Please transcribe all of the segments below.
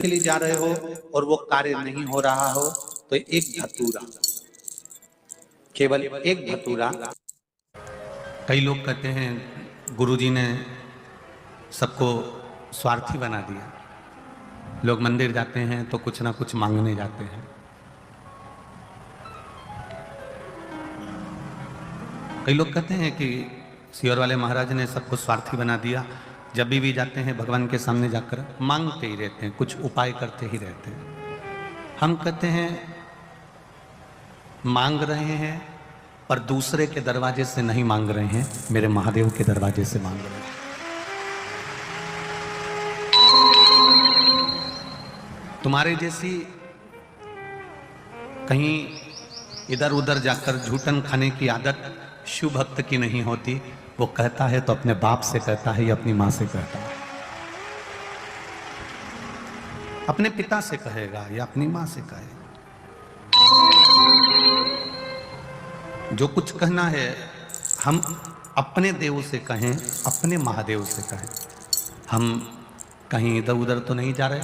के लिए जा रहे हो और वो कार्य नहीं हो रहा हो तो एक धतूरा, केवल एक धतूरा। कई लोग कहते हैं गुरुजी ने सबको स्वार्थी बना दिया। लोग मंदिर जाते हैं तो कुछ ना कुछ मांगने जाते हैं। कई लोग कहते हैं कि सियोर वाले महाराज ने सबको स्वार्थी बना दिया। जब भी जाते हैं भगवान के सामने जाकर मांगते ही रहते हैं, कुछ उपाय करते ही रहते हैं। हम कहते हैं मांग रहे हैं पर दूसरे के दरवाजे से नहीं मांग रहे हैं, मेरे महादेव के दरवाजे से मांग रहे हैं। तुम्हारे जैसी कहीं इधर उधर जाकर झूठन खाने की आदत शिव भक्त की नहीं होती। वो कहता है तो अपने बाप से कहता है या अपनी मां से कहता है, अपने पिता से कहेगा या अपनी मां से कहेगा। जो कुछ कहना है हम अपने देव से कहें, अपने महादेव से कहें। हम कहीं इधर उधर तो नहीं जा रहे,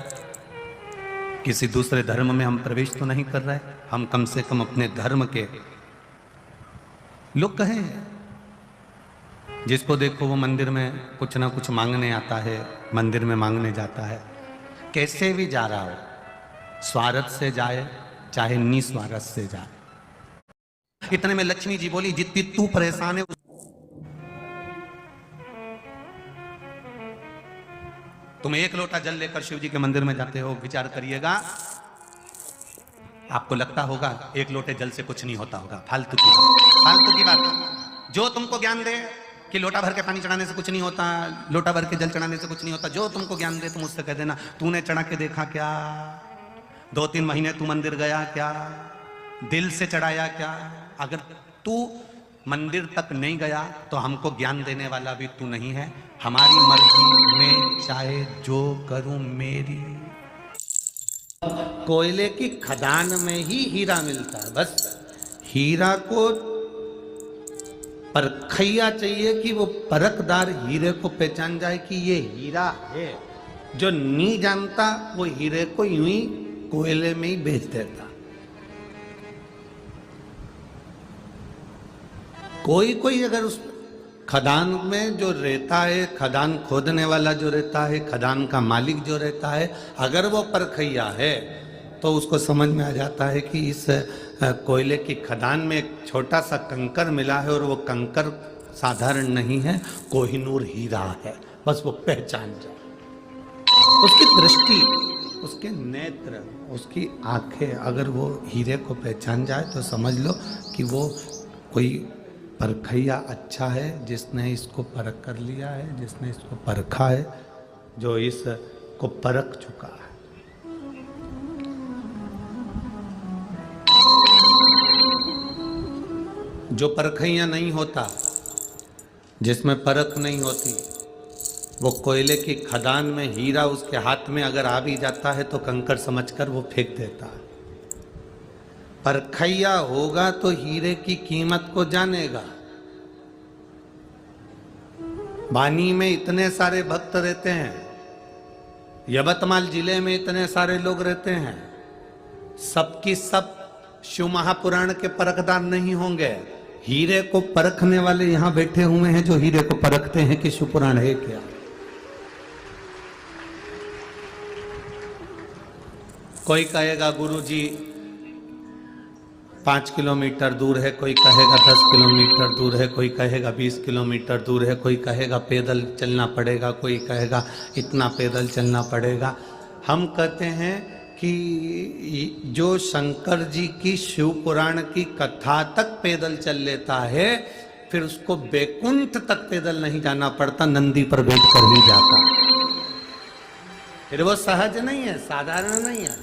किसी दूसरे धर्म में हम प्रवेश तो नहीं कर रहे। हम कम से कम अपने धर्म के लोग कहें, जिसको देखो वो मंदिर में कुछ ना कुछ मांगने आता है, मंदिर में मांगने जाता है। कैसे भी जा रहा हो, स्वार्थ से जाए चाहे निस्वार्थ से जाए। इतने में लक्ष्मी जी बोली, जितनी तू परेशान है तुम एक लोटा जल लेकर शिव जी के मंदिर में जाते हो, विचार करिएगा। आपको लगता होगा एक लोटे जल से कुछ नहीं होता होगा। फालतू की बात। जो तुमको ज्ञान दे कि लोटा भर के पानी चढ़ाने से कुछ नहीं होता, लोटा भर के जल चढ़ाने से कुछ नहीं होता, जो तुमको ज्ञान दे तुम उससे कह देना, तूने चढ़ा के देखा क्या? 2-3 महीने तू मंदिर गया क्या? दिल से चढ़ाया क्या? अगर तू मंदिर तक नहीं गया तो हमको ज्ञान देने वाला भी तू नहीं है। हमारी मर्जी में चाहे जो करूं मेरी। कोयले की खदान में ही हीरा मिलता है। बस हीरा को परखैया चाहिए कि वो परखदार हीरे को पहचान जाए कि ये हीरा है। जो नहीं जानता वो हीरे को यूं ही कोयले में ही बेच देता। कोई अगर उस खदान में जो रहता है, खदान खोदने वाला जो रहता है, खदान का मालिक जो रहता है, अगर वो परखैया है तो उसको समझ में आ जाता है कि इस कोयले की खदान में एक छोटा सा कंकर मिला है और वो कंकर साधारण नहीं है, कोहिनूर हीरा है। बस वो पहचान जाए। उसकी दृष्टि, उसके नेत्र, उसकी आंखें अगर वो हीरे को पहचान जाए तो समझ लो कि वो कोई परखैया अच्छा है, जिसने इसको परख कर लिया है, जिसने इसको परखा है, जो इसको परख चुका है। जो परखैया नहीं होता, जिसमें परख नहीं होती, वो कोयले की खदान में हीरा उसके हाथ में अगर आ भी जाता है तो कंकर समझकर वो फेंक देता है। परखैया होगा तो हीरे की कीमत को जानेगा। बानी में इतने सारे भक्त रहते हैं, यवतमाल जिले में इतने सारे लोग रहते हैं, सबकी सब शिव महापुराण के परखदार नहीं होंगे। हीरे को परखने वाले यहां बैठे हुए हैं जो हीरे को परखते हैं कि शिव पुराण है क्या। कोई कहेगा गुरुजी 5 किलोमीटर दूर है, कोई कहेगा 10 किलोमीटर दूर है, कोई कहेगा 20 किलोमीटर दूर है, कोई कहेगा पैदल चलना पड़ेगा, कोई कहेगा इतना पैदल चलना पड़ेगा। हम कहते हैं कि जो शंकर जी की शिव पुराण की कथा तक पैदल चल लेता है, फिर उसको बैकुंठ तक पैदल नहीं जाना पड़ता, नंदी पर बैठकर ही जाता। फिर वो सहज नहीं है, साधारण नहीं है,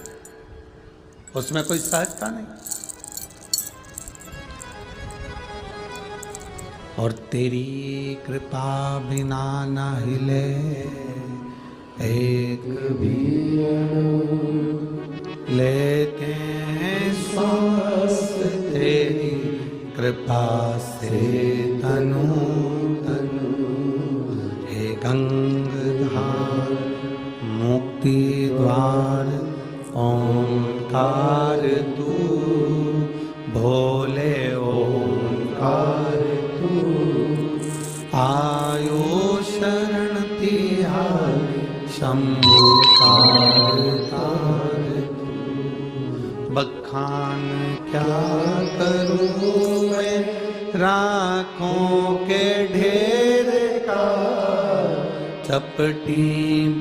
उसमें कोई सहजता नहीं। और तेरी कृपा बिना न हिले एक भी, लेते सांस तेरी कृपा से तनु हे गंगाधार मुक्ति द्वार ओंकार तू भोले ओंकार तू आयो शरण तिहारी शंभु तार तार तू। बखान क्या करूं मैं राखों के ढेर का, चपटी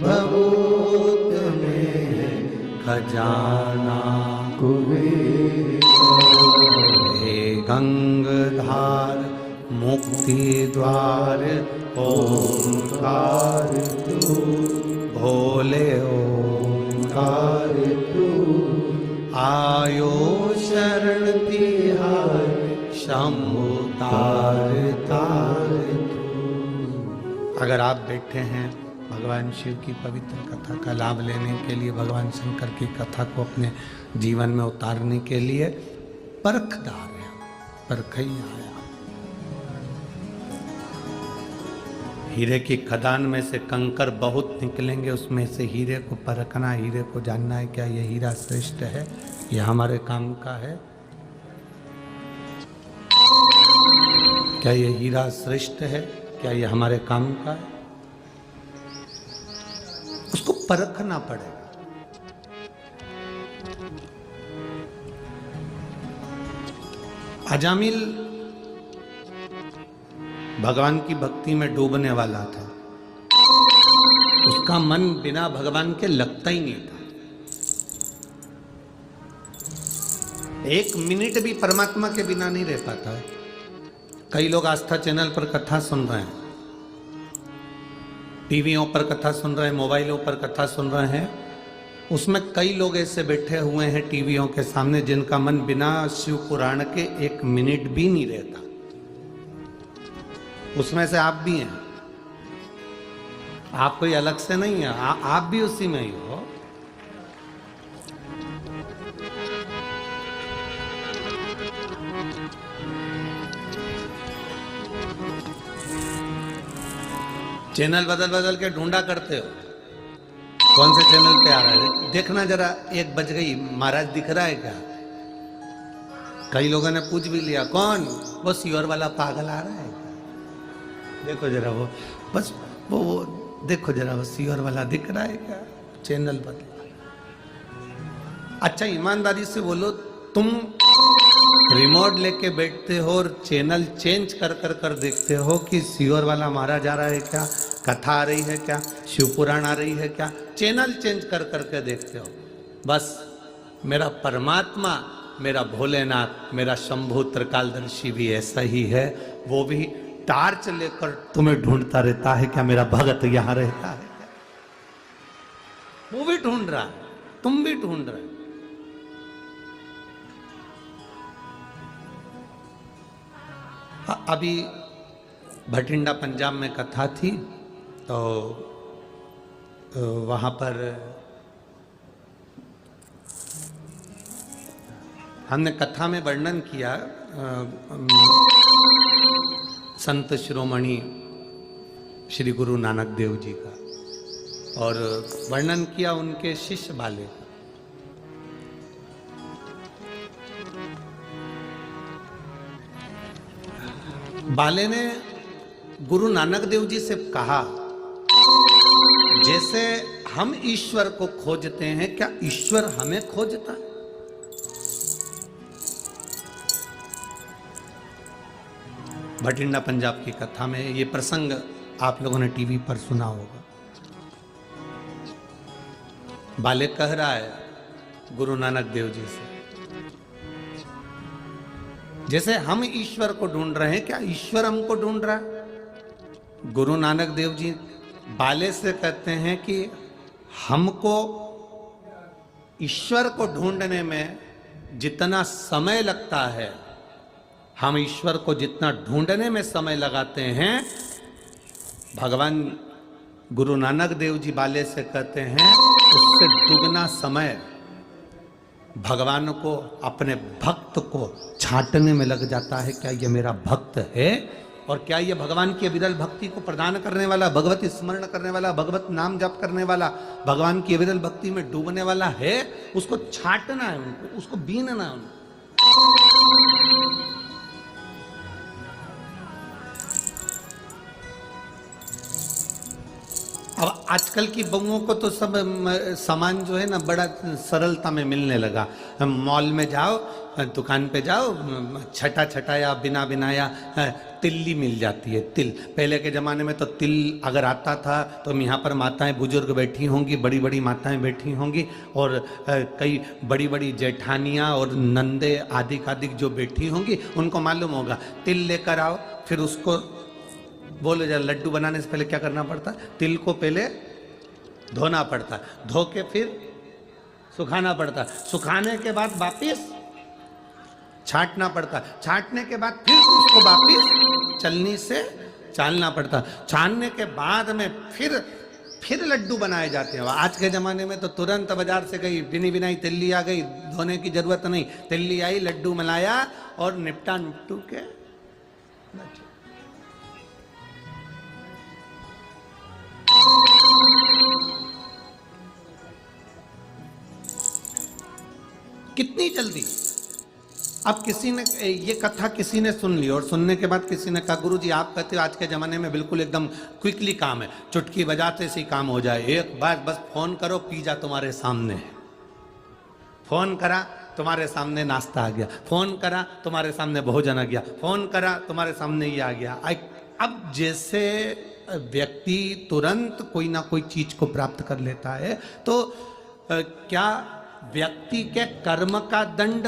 भभूत में खजाना कुबेर का। हे गंगधार मुक्ति द्वार ओंकार तू भोले ओंकार तू आयो शरण तिहारी शंभु तार तार तू। अगर आप बैठे हैं भगवान शिव की पवित्र कथा का लाभ लेने के लिए, भगवान शंकर की कथा को अपने जीवन में उतारने के लिए, परखदार है, परखैया आया। हीरे की खदान में से कंकर बहुत निकलेंगे, उसमें से हीरे को परखना, हीरे को जानना है क्या ये हीरा श्रेष्ठ है, यह हमारे काम का है, क्या ये हीरा श्रेष्ठ है, क्या ये हमारे काम का है, उसको परखना पड़ेगा। अजामिल भगवान की भक्ति में डूबने वाला था, उसका मन बिना भगवान के लगता ही नहीं था। एक मिनट भी परमात्मा के बिना नहीं रह पाता है। कई लोग आस्था चैनल पर कथा सुन रहे हैं, टीवियों पर कथा सुन रहे हैं, मोबाइलों पर कथा सुन रहे हैं, उसमें कई लोग ऐसे बैठे हुए हैं टीवियों के सामने जिनका मन बिना शिव पुराण के एक मिनट भी नहीं रहता। उसमें से आप भी हैं, आप कोई अलग से नहीं है, आप भी उसी में ही हो। चैनल बदल बदल के ढूंढा करते हो, कौन से चैनल पे आ रहा है, देखना जरा, 1 बज गई, महाराज दिख रहा है क्या? कई लोगों ने पूछ भी लिया, कौन? वो सियोर वाला पागल आ रहा है, देखो जरा वो, बस वो देखो जरा वो सियोर वाला दिख रहा है क्या? चैनल बदला। अच्छा ईमानदारी से बोलो, तुम रिमोट लेके बैठते हो और चैनल चेंज कर कर कर देखते हो कि सियोर वाला मारा जा रहा है क्या, कथा आ रही है क्या, शिव पुराण आ रही है क्या, चैनल चेंज कर करके देखते हो। बस मेरा परमात्मा, मेरा भोलेनाथ, मेरा शंभु त्रिकालदर्शी भी ऐसा ही है, वो भी टार्च लेकर तुम्हें ढूंढता रहता है क्या मेरा भगत यहां रहता है क्या? वो भी ढूंढ रहा है, तुम भी ढूंढ रहे। अभी भटिंडा पंजाब में कथा थी, तो वहां पर हमने कथा में वर्णन किया संत शिरोमणि श्री गुरु नानक देव जी का, और वर्णन किया उनके शिष्य बाले का। बाले ने गुरु नानक देव जी से कहा, जैसे हम ईश्वर को खोजते हैं, क्या ईश्वर हमें खोजता है? भटिंडा पंजाब की कथा में ये प्रसंग आप लोगों ने टीवी पर सुना होगा। बाले कह रहा है गुरु नानक देव जी से, जैसे हम ईश्वर को ढूंढ रहे हैं, क्या ईश्वर हमको ढूंढ रहा है? गुरु नानक देव जी बाले से कहते हैं कि हमको ईश्वर को ढूंढने में जितना समय लगता है, हम ईश्वर को जितना ढूंढने में समय लगाते हैं, भगवान गुरु नानक देव जी बाले से कहते हैं उससे दुगना समय भगवान को, अपने भक्त को छांटने में लग जाता है, क्या ये मेरा भक्त है? और क्या ये भगवान की विरल भक्ति को प्रदान करने वाला, भगवती स्मरण करने वाला, भगवत नाम जप करने वाला, भगवान की विरल भक्ति में डूबने वाला है? उसको छांटना है उनको, उसको बीनना है उनको। अब आजकल की बहुओं को तो सब सामान जो है ना बड़ा सरलता में मिलने लगा। मॉल में जाओ, दुकान पे जाओ, छटा छटाया बिना बिनाया तिल्ली मिल जाती है। तिल, पहले के ज़माने में तो तिल अगर आता था तो यहाँ पर माताएं बुजुर्ग बैठी होंगी, बड़ी बड़ी माताएं बैठी होंगी, और कई बड़ी बड़ी जेठानियाँ और नंदे आदिक आदिक जो बैठी होंगी, उनको मालूम होगा तिल लेकर आओ, फिर उसको बोलो जरा लड्डू बनाने से पहले क्या करना पड़ता है? तिल को पहले धोना पड़ता है, धो के फिर सुखाना पड़ता है, सुखाने के बाद वापिस छांटना पड़ता है, छांटने के बाद फिर उसको वापिस चलनी से चालना पड़ता है, छानने के बाद में फिर लड्डू बनाए जाते हैं। आज के ज़माने में तो तुरंत बाजार से गई बिनी बिनाई तिल्ली आ गई, धोने की जरूरत नहीं, तिल्ली आई, लड्डू मिलाया और निपटा निपटू के। कितनी जल्दी। अब किसी ने ये कथा किसी ने सुन ली और सुनने के बाद किसी ने कहा गुरुजी आप कहते हो आज के ज़माने में बिल्कुल एकदम क्विकली काम है, चुटकी बजाते से ही काम हो जाए, एक बार बस फोन करो पिज़्ज़ा तुम्हारे सामने है, फोन करा तुम्हारे सामने नाश्ता आ गया, फोन करा तुम्हारे सामने भोजन आ गया, फोन करा तुम्हारे सामने ये आ गया। अब जैसे व्यक्ति तुरंत कोई ना कोई चीज को प्राप्त कर लेता है, तो क्या व्यक्ति के कर्म का दंड,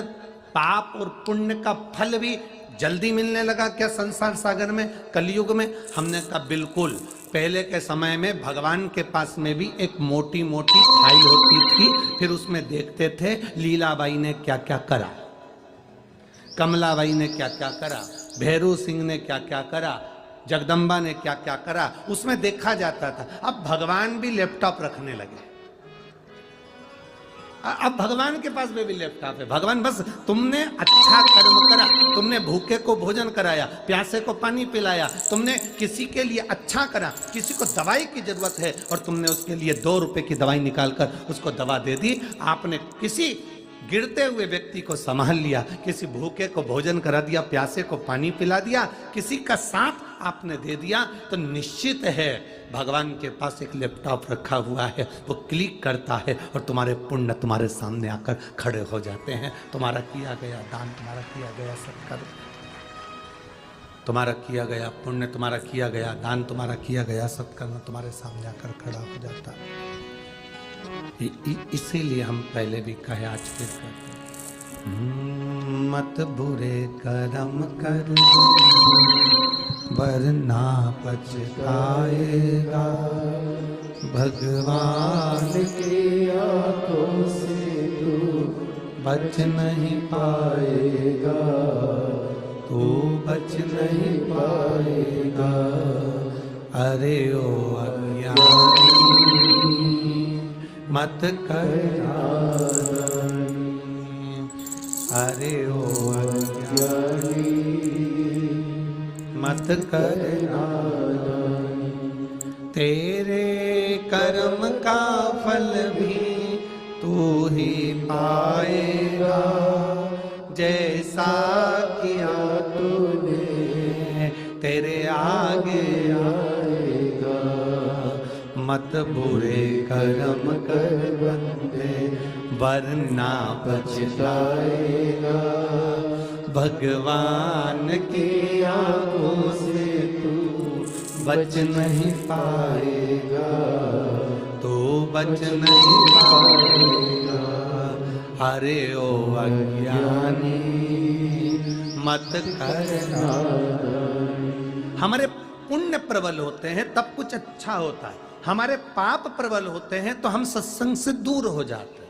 पाप और पुण्य का फल भी जल्दी मिलने लगा क्या संसार सागर में, कलयुग में? हमने कहा बिल्कुल। पहले के समय में भगवान के पास में भी एक मोटी मोटी फाइल होती थी, फिर उसमें देखते थे लीलाबाई ने क्या क्या करा, कमलाबाई ने क्या क्या करा, भैरू सिंह ने क्या क्या करा, जगदम्बा ने क्या क्या करा, उसमें देखा जाता था। अब भगवान भी लैपटॉप रखने लगे, अब भगवान के पास में भी लैपटॉप है। भगवान बस तुमने अच्छा कर्म करा, तुमने भूखे को भोजन कराया, प्यासे को पानी पिलाया, तुमने किसी के लिए अच्छा करा, किसी को दवाई की जरूरत है और तुमने उसके लिए 2 रुपए की दवाई निकालकर उसको दवा दे दी, आपने किसी गिरते हुए व्यक्ति को संभाल लिया, किसी भूखे को भोजन करा दिया, प्यासे को पानी पिला दिया, किसी का साथ आपने दे दिया, तो निश्चित है भगवान के पास एक लैपटॉप रखा हुआ है, वो क्लिक करता है और तुम्हारे पुण्य तुम्हारे सामने आकर खड़े हो जाते हैं। तुम्हारा किया गया दान, तुम्हारा किया गया सत्कर्म, तुम्हारा किया गया पुण्य, तुम्हारा किया गया दान, तुम्हारा किया गया सत्कर्म तुम्हारे सामने आकर खड़ा हो जाता है। इसीलिए हम पहले भी कहे, आज फिर कहते हैं, मत बुरे कर्म कर वरना पछताएगा, भगवान की आंखों से तू बच नहीं पाएगा, तू बच नहीं पाएगा। अरे ओ अज्ञानी मत कर, अरे ओ अज्ञानी मत कर, तेरे कर्म का फल भी तू ही पाएगा, जैसा किया तूने तेरे आगे आएगा। मत बुरे कर्म कर बंदे वरना पछताएगा, भगवान की आंखों से तू बच नहीं पाएगा, तू बच नहीं पाएगा। अरे ओ अज्ञानी मत करना। हमारे पुण्य प्रबल होते हैं तब कुछ अच्छा होता है, हमारे पाप प्रबल होते हैं तो हम सत्संग से दूर हो जाते हैं।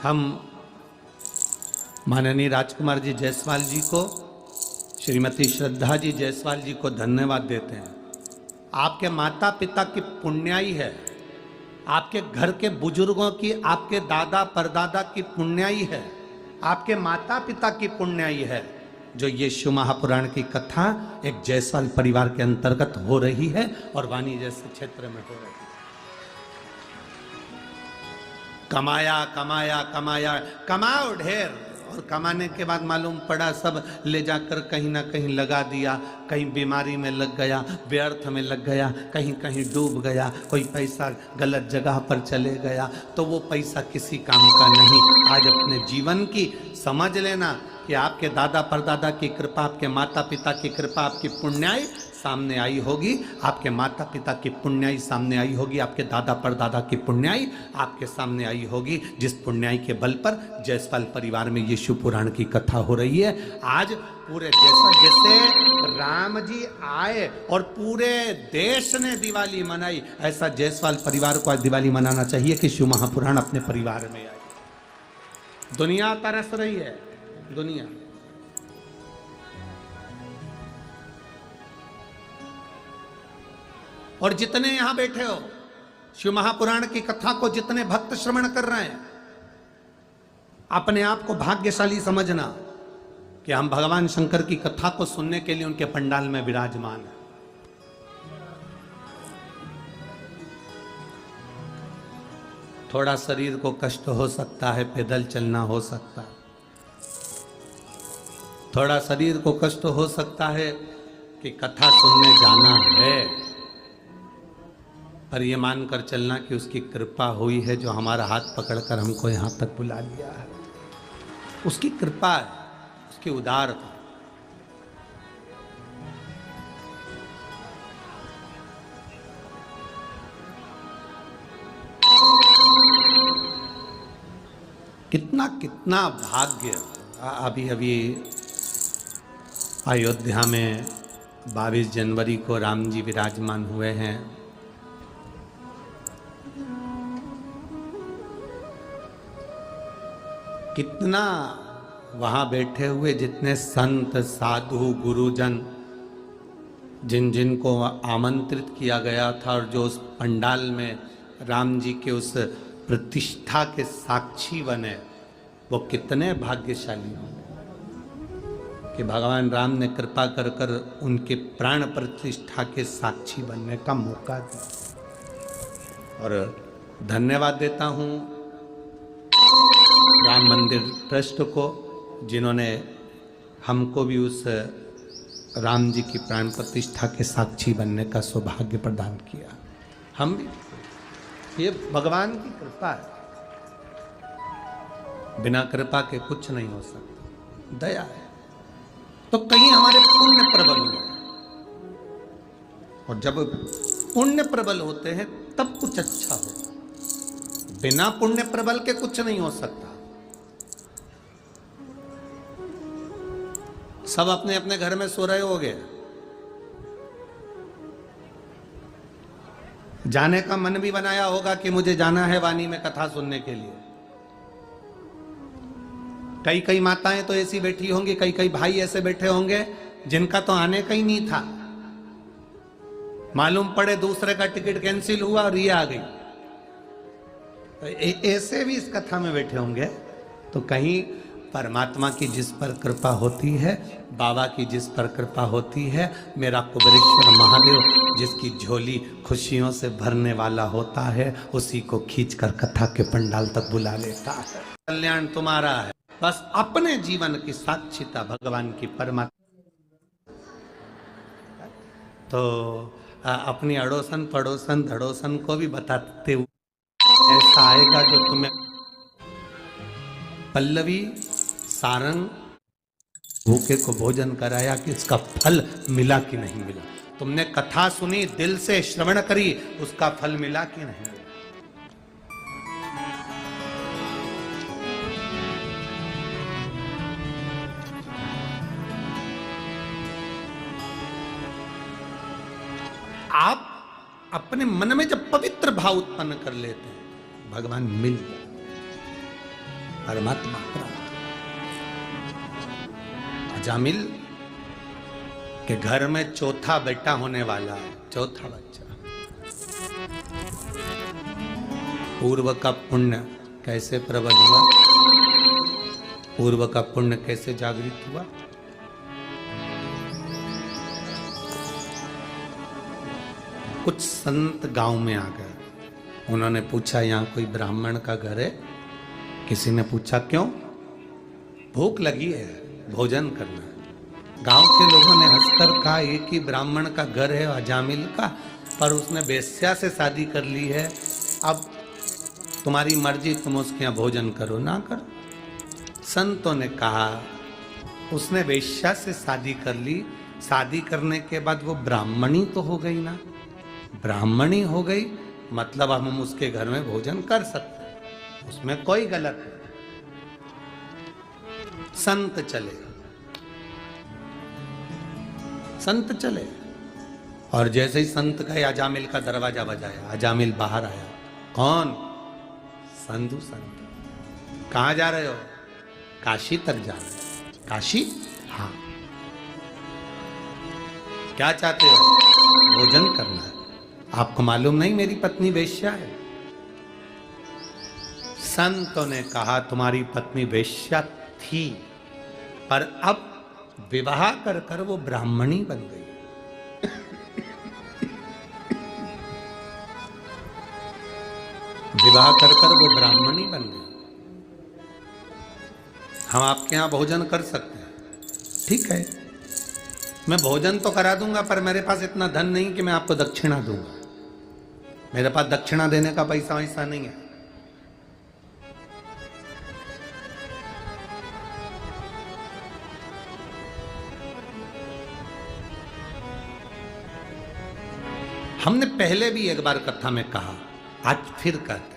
हम माननीय राजकुमार जी जायसवाल जी को, श्रीमती श्रद्धा जी जायसवाल जी को धन्यवाद देते हैं। आपके माता पिता की पुण्याई है आपके घर के बुजुर्गों की, आपके दादा परदादा की पुण्याई है, आपके माता पिता की पुण्याई है, जो ये शिव महापुराण की कथा एक जायसवाल परिवार के अंतर्गत हो रही है और वाणी जैसे क्षेत्र में हो रही है। कमाया कमाया कमाया, कमाओ ढेर, और कमाने के बाद मालूम पड़ा सब ले जाकर कहीं ना कहीं लगा दिया, कहीं बीमारी में लग गया, व्यर्थ में लग गया, कहीं कहीं डूब गया, कोई पैसा गलत जगह पर चले गया, तो वो पैसा किसी काम का नहीं। आज अपने जीवन की समझ लेना कि आपके दादा परदादा की कृपा, आपके माता पिता की कृपा, आपकी पुण्याई सामने आई होगी, आपके माता पिता की पुण्याई सामने आई होगी, आपके दादा परदादा की पुण्याई आपके सामने आई होगी, जिस पुण्याई के बल पर जायसवाल परिवार में ये शिव पुराण की कथा हो रही है। आज पूरे जैसे राम जी आए और पूरे देश ने दिवाली मनाई, ऐसा जायसवाल परिवार को आज दिवाली मनाना चाहिए कि शिव महापुराण अपने परिवार में आए। दुनिया तरस रही है, दुनिया। और जितने यहां बैठे हो, शिव महापुराण की कथा को जितने भक्त श्रवण कर रहे हैं, अपने आप को भाग्यशाली समझना कि हम भगवान शंकर की कथा को सुनने के लिए उनके पंडाल में विराजमान हैं। थोड़ा शरीर को कष्ट हो सकता है, पैदल चलना हो सकता है, थोड़ा शरीर को कष्ट हो सकता है कि कथा सुनने जाना है, पर यह मानकर चलना कि उसकी कृपा हुई है, जो हमारा हाथ पकड़कर हमको यहाँ तक बुला लिया है, उसकी कृपा है, उसकी उदारता। कितना कितना भाग्य। अभी अभी अयोध्या में 22 जनवरी को राम जी विराजमान हुए हैं। कितना वहाँ बैठे हुए जितने संत साधु गुरुजन, जिन जिन को आमंत्रित किया गया था और जो उस पंडाल में राम जी के उस प्रतिष्ठा के साक्षी बने, वो कितने भाग्यशाली होंगे कि भगवान राम ने कृपा कर कर उनके प्राण प्रतिष्ठा के साक्षी बनने का मौका दिया। और धन्यवाद देता हूँ राम मंदिर ट्रस्ट को, जिन्होंने हमको भी उस राम जी की प्राण प्रतिष्ठा के साक्षी बनने का सौभाग्य प्रदान किया। हम भी, ये भगवान की कृपा है, बिना कृपा के कुछ नहीं हो सकता, दया है। तो कहीं हमारे पुण्य प्रबल हुए, और जब पुण्य प्रबल होते हैं तब कुछ अच्छा होगा, बिना पुण्य प्रबल के कुछ नहीं हो सकता। सब अपने अपने घर में सो रहे होंगे, जाने का मन भी बनाया होगा कि मुझे जाना है वाणी में कथा सुनने के लिए। कई कई माताएं तो ऐसी बैठी होंगी, कई कई भाई ऐसे बैठे होंगे जिनका तो आने का ही नहीं था, मालूम पड़े दूसरे का टिकट कैंसिल हुआ और ये आ गई। तो ऐसे भी इस कथा में बैठे होंगे। तो कहीं परमात्मा की जिस पर कृपा होती है, बाबा की जिस पर कृपा होती है, मेरा कुबेरेश्वर महादेव जिसकी झोली खुशियों से भरने वाला होता है, उसी को खींचकर कथा के पंडाल तक बुला लेता है। कल्याण तुम्हारा है, बस अपने जीवन की साक्षिता भगवान की परमात्मा। तो अपनी अड़ोसन पड़ोसन धड़ोसन को भी बताते हुए, ऐसा आएगा जो तुम्हें पल्लवी सारंग भूखे को भोजन कराया कि इसका फल मिला कि नहीं मिला। तुमने कथा सुनी, दिल से श्रवण करी, उसका फल मिला कि नहीं मिला। आप अपने मन में जब पवित्र भाव उत्पन्न कर लेते हैं, भगवान मिल जाए, परमात्मा प्राप्त। जामिल के घर में चौथा बेटा होने वाला है, चौथा बच्चा। पूर्व का पुण्य कैसे प्रबल हुआ, पूर्व का पुण्य कैसे जागृत हुआ। कुछ संत गांव में आ गए, उन्होंने पूछा यहाँ कोई ब्राह्मण का घर है। किसी ने पूछा क्यों, भूख लगी है, भोजन करना है। गांव के लोगों ने हंसकर कहा एक ही ब्राह्मण का घर है अजामिल का, पर उसने वेश्या से शादी कर ली है, अब तुम्हारी मर्जी, तुम उसके यहाँ भोजन करो ना करो। संतों ने कहा उसने वेश्या से शादी कर ली, शादी करने के बाद वो ब्राह्मणी तो हो गई ना, ब्राह्मणी हो गई मतलब हम उसके घर में भोजन कर सकते हैं, उसमें कोई गलत नहीं। संत चले, संत चले और जैसे ही संत गए अजामिल का दरवाजा बजाया, अजामिल बाहर आया। कौन? संधु संत। कहां जा रहे हो? काशी तक जा रहे हो। काशी? हाँ। क्या चाहते हो? भोजन करना है। आपको मालूम नहीं मेरी पत्नी वेश्या है? संतों ने कहा तुम्हारी पत्नी वेश्या थी, पर अब विवाह कर कर वो ब्राह्मणी बन गई। विवाह कर कर वो ब्राह्मणी बन गई। हम आपके यहां भोजन कर सकते हैं, ठीक है, मैं भोजन तो करा दूंगा, पर मेरे पास इतना धन नहीं कि मैं आपको दक्षिणा दूंगा। मेरे पास दक्षिणा देने का पैसा वैसा नहीं है। हमने पहले भी एक बार कथा में कहा, आज फिर कहते हैं।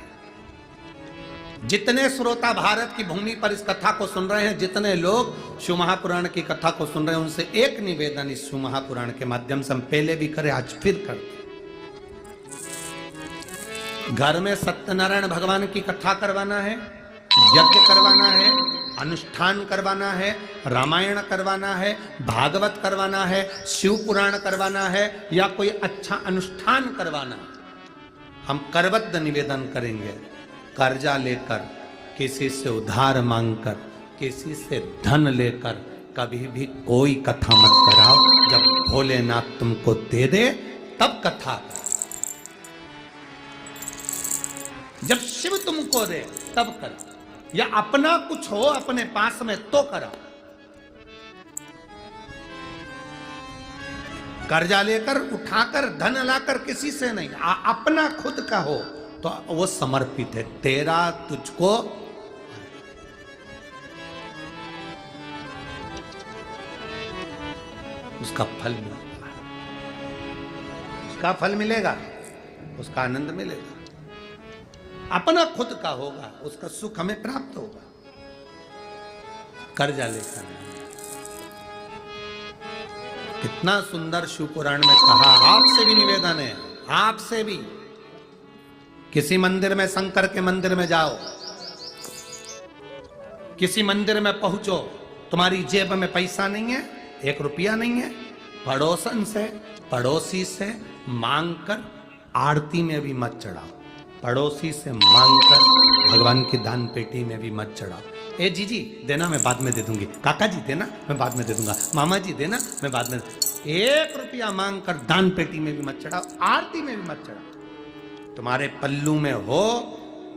जितने श्रोता भारत की भूमि पर इस कथा को सुन रहे हैं, जितने लोग शिव महापुराण की कथा को सुन रहे हैं, उनसे एक निवेदन इस शिव महापुराण के माध्यम से हम पहले भी करें, आज फिर करते हैं। घर में सत्यनारायण भगवान की कथा करवाना है, यज्ञ करवाना है, अनुष्ठान करवाना है, रामायण करवाना है, भागवत करवाना है, शिव पुराण करवाना है, या कोई अच्छा अनुष्ठान करवाना है, हम करबद्ध निवेदन करेंगे। कर्जा लेकर, किसी से उधार मांगकर, किसी से धन लेकर कभी भी कोई कथा मत कराओ। जब भोलेनाथ तुमको दे दे तब कथा करो। जब शिव तुमको दे तब करो, या अपना कुछ हो अपने पास में तो करो। कर्जा लेकर, उठाकर, धन लाकर किसी से नहीं, अपना खुद का हो तो वो समर्पित है। तेरा तुझको उसका फल मिलेगा, उसका फल मिलेगा, उसका आनंद मिलेगा। अपना खुद का होगा, उसका सुख हमें प्राप्त होगा। कर्जा लेकर। कितना सुंदर शिव पुराण में कहा। आपसे भी निवेदन है, आपसे भी, किसी मंदिर में, शंकर के मंदिर में जाओ, किसी मंदिर में पहुंचो, तुम्हारी जेब में पैसा नहीं है, 1 रुपया नहीं है, पड़ोसन से, पड़ोसी से मांगकर आरती में भी मत चढ़ाओ। पड़ोसी से मांगकर भगवान की दान पेटी में भी मत चढ़ाओ। ए जीजी देना, मैं बाद में दे दूंगी। काका जी देना, मैं बाद में दे दूंगा। मामा जी देना, मैं बाद में। 1 रुपया मांगकर दान पेटी में भी मत चढ़ाओ, आरती में भी मत चढ़ाओ। तुम्हारे पल्लू में हो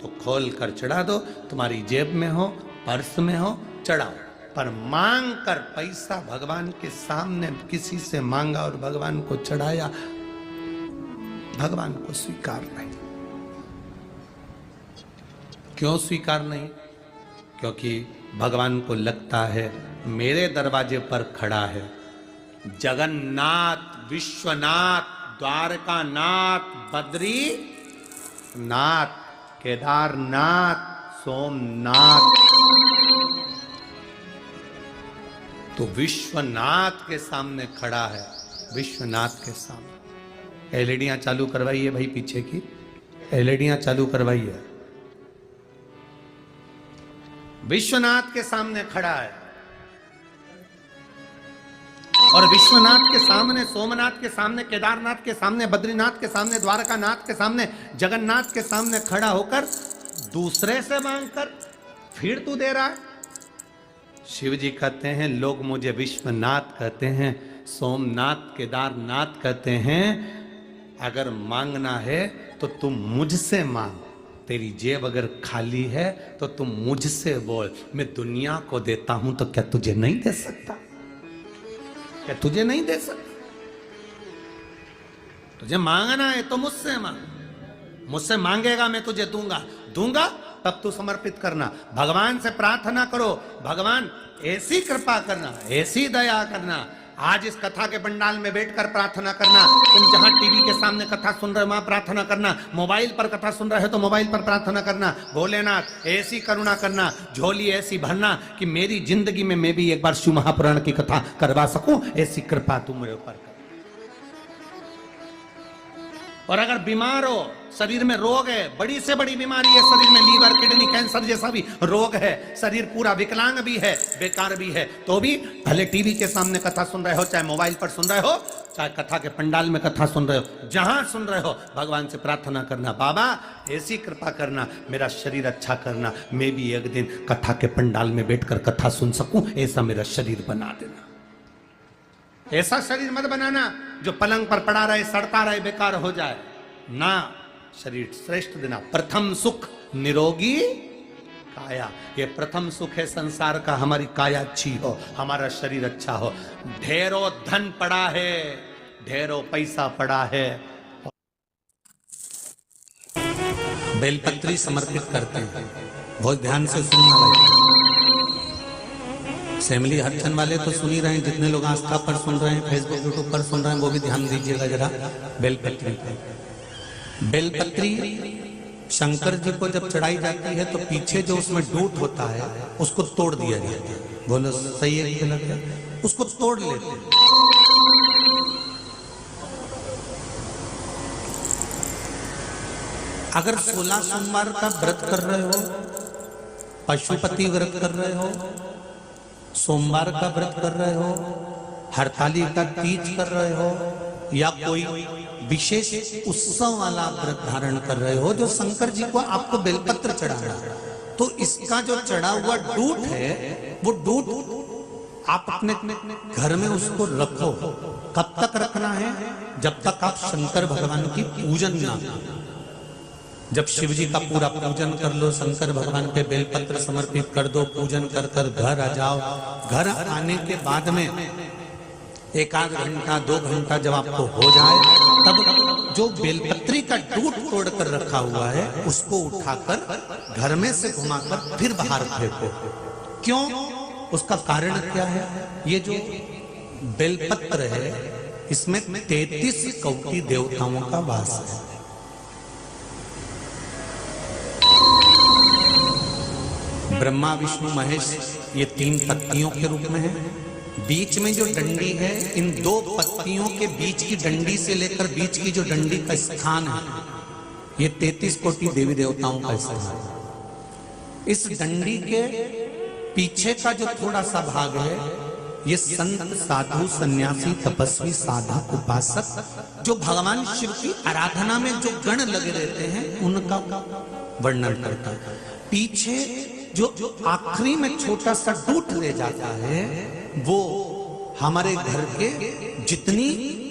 तो खोल कर चढ़ा दो, तुम्हारी जेब में हो, पर्स में हो, चढ़ाओ। पर मांग कर पैसा भगवान के सामने किसी से मांगा और भगवान को चढ़ाया, भगवान को स्वीकार नहीं। क्यों स्वीकार नहीं? क्योंकि भगवान को लगता है मेरे दरवाजे पर खड़ा है जगन्नाथ, विश्वनाथ, द्वारकानाथ, बद्रीनाथ, केदारनाथ, सोमनाथ। तो विश्वनाथ के सामने खड़ा है, विश्वनाथ के सामने। एलईडियां चालू करवाइए भाई, पीछे की एलईडियां चालू करवाइए। विश्वनाथ के सामने खड़ा है। और विश्वनाथ के सामने, सोमनाथ के सामने, केदारनाथ के सामने, बद्रीनाथ के सामने, द्वारकानाथ के सामने, जगन्नाथ के सामने खड़ा होकर दूसरे से मांगकर फिर तू दे रहा है। शिव जी कहते हैं लोग मुझे विश्वनाथ कहते हैं, सोमनाथ, केदारनाथ कहते हैं। अगर मांगना है तो तुम मुझसे मांग, तेरी जेब अगर खाली है तो तुम मुझसे बोल। मैं दुनिया को देता हूं तो क्या तुझे नहीं दे सकता? क्या तुझे नहीं दे सकता? तुझे मांगना है तो मुझसे मांग, मुझसे मांगेगा मैं तुझे दूंगा, दूंगा तब तू समर्पित करना। भगवान से प्रार्थना करो, भगवान ऐसी कृपा करना, ऐसी दया करना। आज इस कथा के पंडाल में बैठकर प्रार्थना करना, तुम जहां टीवी के सामने कथा सुन रहे हो वहां प्रार्थना करना, मोबाइल पर कथा सुन रहे हो तो मोबाइल पर प्रार्थना करना। भोलेनाथ ऐसी करुणा करना, झोली ऐसी भरना कि मेरी जिंदगी में मैं भी एक बार शिव महापुराण की कथा करवा सकूं, ऐसी कृपा तुम मेरे ऊपर कर। और अगर बीमार हो, शरीर में रोग है, बड़ी से बड़ी बीमारी है शरीर में, लीवर, किडनी, कैंसर जैसा भी रोग है, शरीर पूरा विकलांग भी है, बेकार भी है, तो भी भले टीवी के सामने कथा सुन रहे हो, चाहे मोबाइल पर सुन रहे हो, चाहे कथा के पंडाल में कथा सुन रहे हो, जहां सुन रहे हो भगवान से प्रार्थना करना, बाबा ऐसी कृपा करना, मेरा शरीर अच्छा करना, मैं भी एक दिन कथा के पंडाल में बैठकर कथा सुन सकूं, ऐसा मेरा शरीर बना देना। ऐसा शरीर मत बनाना जो पलंग पर पड़ा रहे, सड़ता रहे, बेकार हो जाए ना। शरीर श्रेष्ठ देना। प्रथम सुख निरोगी काया, ये प्रथम सुख है संसार का, हमारी काया अच्छी हो, हमारा शरीर अच्छा हो। ढेरों धन पड़ा है, ढेरों पैसा पड़ा है, बेलपत्री समर्पित करते हैं। बहुत ध्यान से सुनना भाई, फैमिली हरचन वाले तो सुन ही रहे हैं, जितने लोग आस्था पर सुन रहे हैं, फेसबुक यूट्यूब पर सुन रहे हैं, वो भी ध्यान दीजिएगा जरा। बेलपत्री, बेलपत्री शंकर जी को जब चढ़ाई जाती है तो पीछे जो उसमें डूट होता है उसको तोड़ दिया जाता है। बोलो सही है कि गलत है? उसको तोड़ लेते हैं। अगर 16 सोमवार का व्रत कर रहे हो, पशुपति व्रत कर रहे हो, सोमवार का व्रत कर रहे हो, हरताली का तीज कर रहे हो, या कोई विशेष उत्सव वाला व्रत धारण कर रहे हो जो शंकर जी को आपको बेलपत्र चढ़ाना, तो इसका जो चढ़ा हुआ डूट है वो डूट आप अपने घर में उसको रखो। कब तक रखना है? जब तक आप शंकर भगवान की पूजन ना करो। जब शिव जी का पूरा पूजन कर लो, शंकर भगवान पे बेलपत्र समर्पित कर दो, पूजन कर कर घर आ जाओ। घर आने के बाद में 1 घंटा 2 घंटा जब आपको हो जाए, तब जो बेलपत्री का डूट तोड़ कर रखा हुआ है उसको उठाकर घर में से घुमाकर फिर बाहर फेंको। क्यों? उसका कारण क्या है? ये जो बेलपत्र है इसमें 33 कोटि देवताओं का वास है। ब्रह्मा, विष्णु, महेश ये 3 पत्तियों के रूप में है। बीच में जो डंडी है, इन 2 पत्तियों के बीच की डंडी से लेकर बीच की जो डंडी का स्थान है, ये 33 कोटि देवी देवताओं का स्थान है। इस डंडी के पीछे का जो थोड़ा सा भाग है, ये संत, साधु, सन्यासी, तपस्वी, साधक, उपासक जो भगवान शिव की आराधना में जो गण लगे रहते हैं उनका वर्णन करता है। पीछे जो आखिरी में छोटा सा डूट ले जाता है वो हमारे घर के जितनी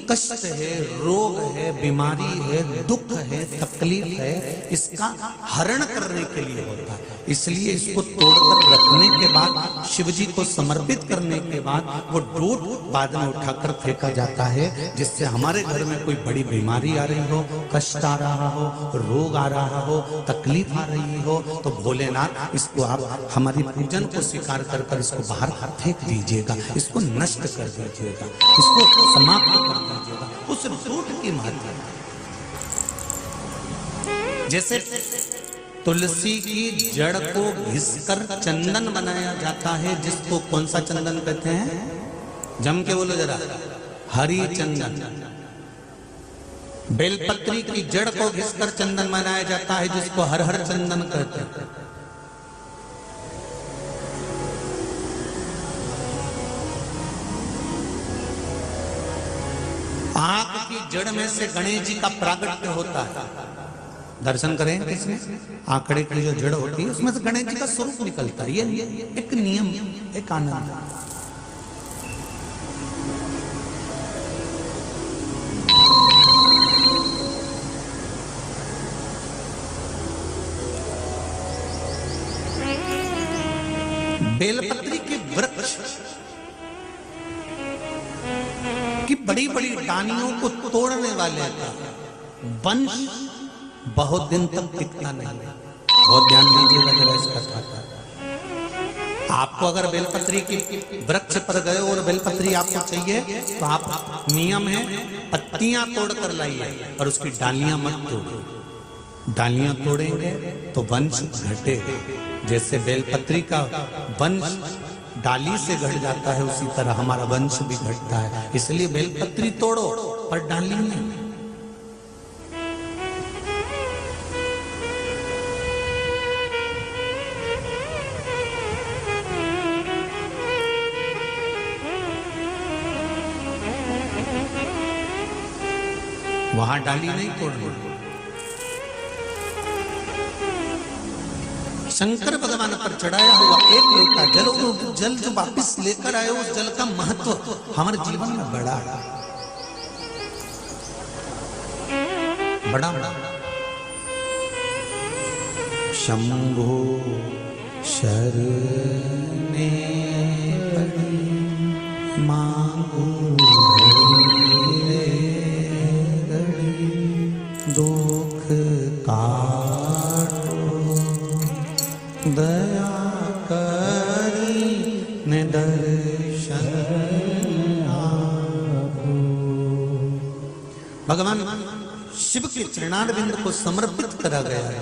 कष्ट है, रोग है, बीमारी है, दुख है, तकलीफ है, इसका हरण करने के लिए होता है। इसलिए इसको तोड़कर रखने के बाद, शिव जी को समर्पित करने के बाद वो डूट बाद में उठाकर फेंका जाता है, जिससे हमारे घर में कोई बड़ी बीमारी आ रही हो, कष्ट आ रहा हो, रोग आ रहा हो, तकलीफ आ रही हो, तो भोलेनाथ इसको आप हमारी पूजन को स्वीकार कर कर इसको बाहर फेंक दीजिएगा, इसको नष्ट कर दीजिएगा, इसको समाप्त कर दीजिएगा। उस डूट की महत्व, जैसे तुलसी की जड़ को घिसकर चंदन बनाया जाता है, जिसको कौन सा चंदन कहते हैं? जम के बोलो जरा, हरी चंदन। बेलपत्री की जड़ को घिसकर चंदन बनाया जाता है, जिसको हर हर चंदन कहते हैं। जड़ में से गणेश जी का प्रागट्य होता है। दर्शन करें इसमें आंकड़े की जो जड़ होती है उसमें से गणेश जी का स्वरूप निकलता है। ये एक नियम, एक आनंद। बेलपत्री के वृक्ष की बड़ी बड़ी डालियों को तोड़ने वाले का वंश बहुत दिन तक टिकता नहीं। बहुत ध्यान दीजिएगा जरा इस कथा का। आपको अगर बेलपत्री की वृक्ष पर गए और बेलपत्री आपको चाहिए तो आप नियम है पत्तियां तोड़ कर लाइए और उसकी डालियां मत तोड़ो। डालियां तोड़ेंगे तो वंश घटेगा। जैसे बेलपत्री का वंश डाली से घट जाता है उसी तरह हमारा वंश भी घटता है। इसलिए बेलपत्री तोड़ो पर डाली नहीं। वहां डाली नहीं तोड़नी। शंकर भगवान पर चढ़ाया हुआ एक लोटा जल, वो जल जो वापिस लेकर आए उस जल का महत्व हमारे जीवन में बड़ा बड़ा बड़ा। शंभो शरणे पड़ी मांगो दुख काटो दया करी ने दर्शन आपो। भगवान शिव के चरणारविंद को समर्पित करा गया है।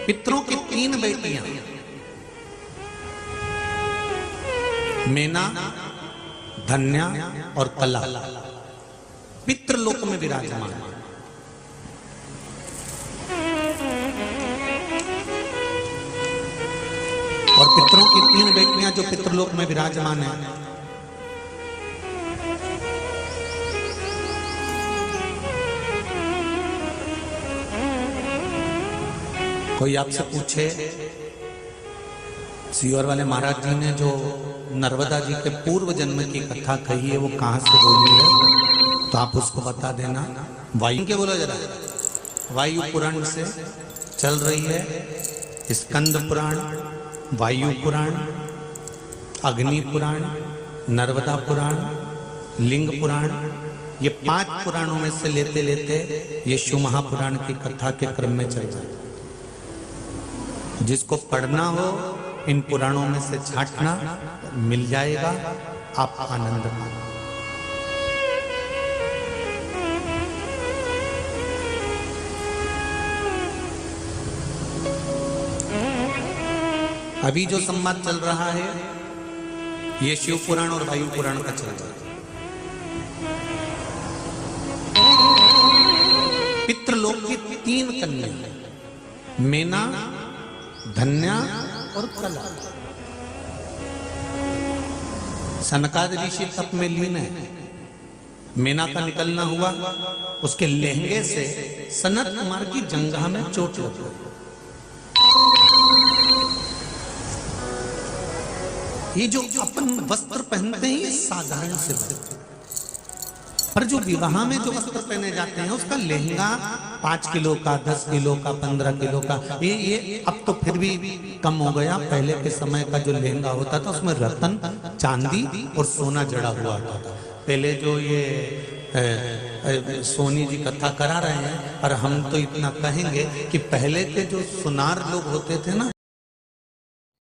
पितरों की 3 बेटियां मेना, धन्या और कला पितृलोक में विराजमान। और पितरों की 3 बेटियां जो पितृलोक में विराजमान है, कोई आपसे पूछे सीहोर वाले महाराज जी ने जो नर्मदा जी के पूर्व जन्म की कथा कही है वो कहां से बोली है तो आप उसको बता देना। वायु के बोलो जरा। वायु पुराण से चल रही है स्कंद पुराण, वायु पुराण, अग्नि पुराण, नर्मदा पुराण, लिंग पुराण। ये 5 पुराणों में से लेते लेते ये शिव महापुराण की कथा के क्रम में चल रहा है। जिसको पढ़ना हो इन पुराणों में से छांटना मिल जाएगा, आप आनंद पाओ। अभी जो संवाद चल रहा है ये शिव पुराण और वायु पुराण का चल रहा है। पितृलोक की 3 कन्या मेना, धन्या और कला। सनकादिक ऋषि तप में लीन है। मेना का निकलना हुआ, उसके लहंगे से सनत कुमार की जंघा में चोट लग गई। ये जो अपन वस्त्र पहनते हैं ये साधारण से वस्त्र, पर जो विवाह में जो वस्त्र पहने जाते हैं उसका लहंगा 5 किलो का, 10 किलो का, 15 किलो का। ये अब तो फिर भी कम हो गया। पहले के समय का जो लहंगा होता था उसमें रतन, चांदी और सोना जड़ा हुआ होता था। पहले जो ये सोनी जी कथा करा रहे हैं, और हम तो इतना कहेंगे कि पहले के जो सुनार लोग होते थे ना